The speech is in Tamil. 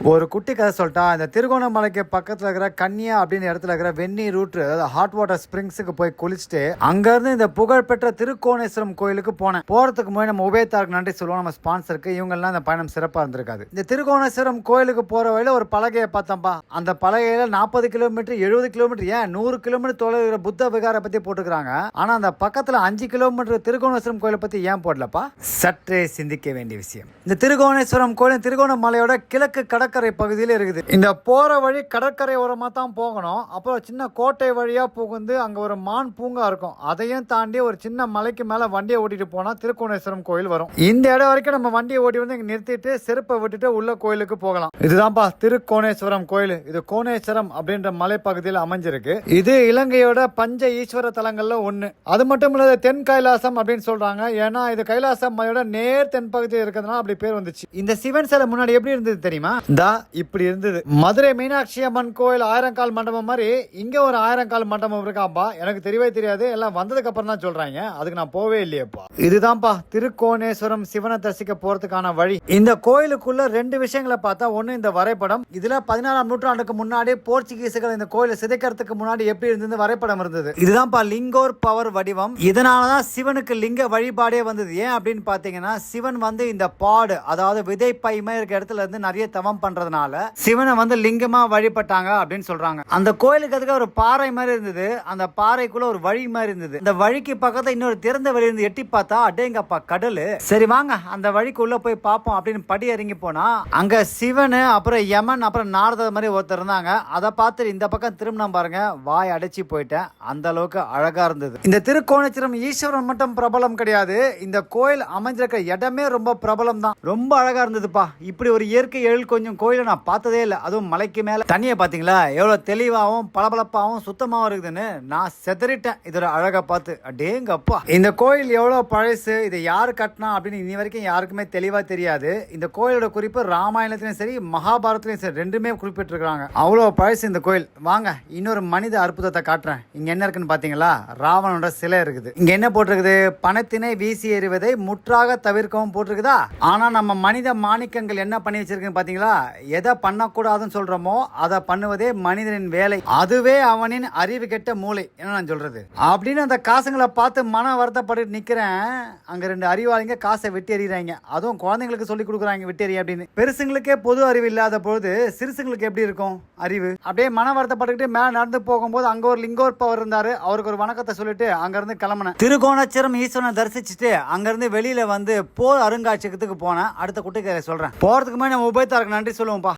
ஒரு குட்டி கதை சொல்லிட்டா, இந்த திருகோணமலைக்கு பக்கத்தில் இருக்கிற கன்னியா அப்படின்னு இடத்துல இருக்கிற வெந்நீர் ரூட், அதாவது ஹாட் வாட்டர் ஸ்ப்ரிங்ஸுக்கு போய் குளிச்சுட்டு அங்கேருந்து இந்த புகழ்பெற்ற திருக்கோணேஸ்வரம் கோயிலுக்கு போனேன். போகிறதுக்கு முன்னாடி நம்ம உபயத்தாருக்கு நன்றி சொல்லுவோம், நம்ம ஸ்பான்சருக்கு. இவங்கெல்லாம் இந்த பயணம் சிறப்பாக இருந்திருக்காது. இந்த திருக்கோணேஸ்வரம் கோயிலுக்கு போகிற வழியில் ஒரு பலகையை பார்த்தோம்ப்பா. அந்த பலகையில் 40 கிலோமீட்டர் 70 கிலோமீட்டர் ஏன் 100 கிலோமீட்டர் தொலைவில் இருக்கிற புத்த விகாரை பற்றி போட்டுக்கிறாங்க. ஆனால் அந்த பக்கத்தில் 5 கிலோமீட்டர் திருக்கோணேஸ்வரம் கோயிலை பற்றி ஏன் போடலப்பா? சற்றே சிந்திக்க வேண்டிய விஷயம். இந்த திருக்கோணேஸ்வரம் கோயில் திருகோணமலையோட கிழக்கு கடற்கரை பகுதியில் இருக்குது. இந்த போற வழி கடற்கரை ஓரமா தான் போகணும். அப்புறம் சின்ன கோட்டை வழியா புகுந்து அங்க ஒரு மான் பூங்கா இருக்கும். அதையும் தாண்டி ஒரு சின்ன மலைக்கு மேல வண்டியை ஓட்டிட்டு போனா திருக்கோணேஸ்வரம் கோயில் வரும். இந்த இடம் வரைக்கும் நம்ம வண்டியை ஓட்டி வந்து இங்க நிறுத்திட்டு செருப்பை விட்டுட்டு உள்ள கோயிலுக்கு போகலாம். இதுதான்ப்பா திருக்கோணேஸ்வரம் கோயில். இது கோணேஸ்வரம் அப்படின்ற மலை பகுதியில் அமைஞ்சிருக்கு. இது இலங்கையோட பஞ்ச ஈஸ்வர தலங்கள்ல ஒண்ணு. அது மட்டும் இல்ல தென் கைலாசம் அப்படின்னு சொல்றாங்க. ஏன்னா இது கைலாசம் மலையோட நேர் தென் பகுதியில் இருக்கிறதுனால அப்படி பேர் வந்துச்சு. இந்த சிவன் சிலை முன்னாடி எப்படி இருந்தது தெரியுமா? இப்படி இருந்தது. மதுரை மீனாட்சி அம்மன் கோயில் 1000 கால் மண்டபம் மாதிரி இங்க ஒரு 1000 கால் மண்டபம் இருக்காப்பா. எனக்கு தெரியவே தெரியாது, எல்லாம் வந்ததுக்கு அப்புறம் தான் சொல்றாங்க. அதுக்கு நான் போவே இல்லையப்பா. இதுதான்ப்பா திருக்கோணேஸ்வரம் சிவனை தரிசிக்க போறதுக்கான வழி. இந்த கோயிலுக்குள்ள 2 விஷயங்களை பார்த்தா, ஒண்ணு இந்த வரைபடம். இதுல 16ஆம் நூற்றாண்டுக்கு முன்னாடி போர்ச்சுகீசுகள் இந்த கோயிலை சிதைக்கிறதுக்கு முன்னாடி எப்படி இருந்தது வரைபடம் இருந்தது. இதுதான்ப்பா லிங்கோர் பவர் வடிவம். இதனாலதான் சிவனுக்கு லிங்க வழிபாடே வந்தது. ஏன் அப்படின்னு பாத்தீங்கன்னா, சிவன் வந்து இந்த பாடு, அதாவது விதை பைமை இருக்க இடத்துல இருந்து நிறைய தவம் பண்றதுனால சிவனை வந்து லிங்கமா வழிபட்டாங்க அப்படின்னு சொல்றாங்க. அந்த கோயிலுக்கு அதுக்கு ஒரு பாறை மாதிரி இருந்தது. அந்த பாறைக்குள்ள ஒரு வழி மாதிரி இருந்தது. அந்த வழிக்கு பக்கத்துல இன்னொரு திறந்த வெளி இருந்து எட்டி பார்த்தா அடேங்கப்பா கடல். சரி வாங்க அந்த வழிக்கு உள்ள போய் பார்ப்போம் அப்படின்னு படி இறங்கி போனா அங்க சிவனு அப்புறம் யமன் அப்புறம் நாரதர் மாதிரி ஒருத்தர் இருந்தாங்க. அதை பார்த்து இந்த பக்கம் திரும்பினா பாருங்க, வாய் அடைச்சி போயிட்டேன். அந்த அளவுக்கு அழகா இருந்தது. இந்த திருக்கோணேஸ்வரம் ஈஸ்வரன் மட்டும் பிரபலம் கிடையாது, இந்த கோயில் அமைஞ்சிருக்க இடமே ரொம்ப பிரபலம் தான். ரொம்ப அழகா இருந்ததுப்பா. இப்படி ஒரு இயற்கை எழில் கொஞ்சம் கோயிலை நான் பார்த்ததே இல்லை. அதுவும் மலைக்கு மேல தண்ணியை பாத்தீங்களா எவ்வளவு தெளிவாகவும் பளபளப்பாகவும் சுத்தமாகவும் இருக்குதுன்னு நான் செதறிட்டேன் இதோட அழகா பார்த்து. அடேங்கப்பா, இந்த கோயில் எவ்வளவு பழசு, இதை யாரு கட்டினா அப்படின்னு இனி வரைக்கும் யாருக்குமே தெளிவா தெரியாது. இந்த கோயிலோட குறிப்பு ராமாயணத்திலும் சரி மகாபாரதத்திலும் சரி ரெண்டுமே குறிப்பிட்டிருக்காங்க. அவ்வளவு பழசு இந்த கோயில். வாங்க இன்னொரு மனித அற்புதத்தை காட்டுறேன். இங்க என்ன இருக்குன்னு பாத்தீங்களா, ராவணோட சிலை இருக்குது. இங்க என்ன போட்டிருக்குது, பணத்தினை வீசி எறிவதை முற்றாக தவிர்க்கவும் போட்டிருக்குதா. ஆனா நம்ம மனித மாணிக்கங்கள் என்ன பண்ணி வச்சிருக்குன்னு பாத்தீங்களா, எதை பண்ணக்கூடாதுன்னு சொல்றோமோ அதை பண்ணுவதே மனிதனின் வேலை, அதுவே அவனின் அறிவு கெட்ட மூளை. என்ன நான் சொல்றது அப்படின்னு அந்த காசுங்களை பார்த்து மன வருத்தப்பட்டு நிக்கிறேன். அங்க 2 அறிவாளிங்க காசை வெட்டி எறிகிறாங்க. அதுவும் குழந்தைங்களுக்கு சொல்லி கொடுக்குறாங்க வெட்டி எறிய அப்படின்னு. பெருசுங்களுக்கே பொது அறிவு இல்லாத பொழுது சிறுசுங்களுக்கு எப்படி இருக்கும் அறிவு? அப்படியே மன வருத்தப்பட்டுக்கிட்டு மேல நடந்து போகும்போது அங்க ஒரு லிங்கோர் பவர் இருந்தாரு. அவருக்கு ஒரு வணக்கத்தை சொல்லிட்டு அங்க இருந்து கிளம்பினேன். திருக்கோணேஸ்வரம் ஈஸ்வரனை தரிசிச்சுட்டு அங்க இருந்து வெளியில வந்து போர் அருங்காட்சியகத்துக்கு போனேன். அடுத்த குட்டிக்கதை சொல்றேன். போறதுக்கு முன்னாடி நம்ம உபயத்தாருக்கு நன்றி சொல்லுவோம்ப்பா.